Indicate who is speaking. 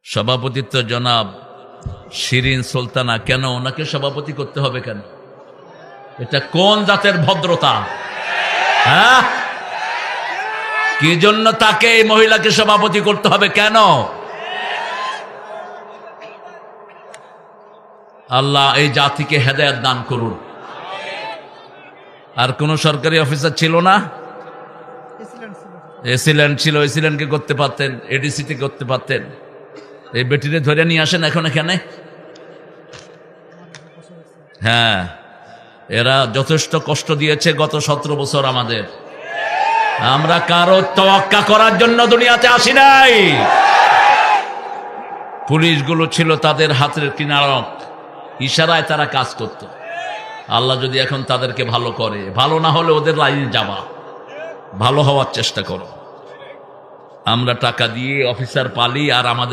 Speaker 1: সভাপতিত্ব জনাব শিরিন সুলতানা। কেন ওনাকে সভাপতি করতে হবে কেন? এটা কোন জাতের ভদ্রতা? হ্যাঁ, কি জন্য তাকে এই মহিলাকে সভাপতি করতে হবে কেন? আল্লাহ এই জাতিকে হেদায়েত দান করুন। আর কোন সরকারি অফিসার ছিল না? এসিল্যান্ড ছিল, এসিল্যান্ডকে করতে পারতেন, এডিসিতে করতে পারতেন। এই বেটিরে ধরে নিয়ে আসেন এখন এখানে। হ্যাঁ, এরা যথেষ্ট কষ্ট দিয়েছে গত 17 বছর আমাদের। আমরা কারো তোয়াক্কা করার জন্য দুনিয়াতে আসি নাই। পুলিশগুলো ছিল তাদের হাতের কিনারক, ইশারায় তারা কাজ করত। আল্লাহ যদি এখন তাদেরকে ভালো করে, ভালো না হলে ওদের লাইনে যাবা, ভালো হওয়ার চেষ্টা করো। আমরা টাকা দিয়ে অফিসার পালি আর আমাদের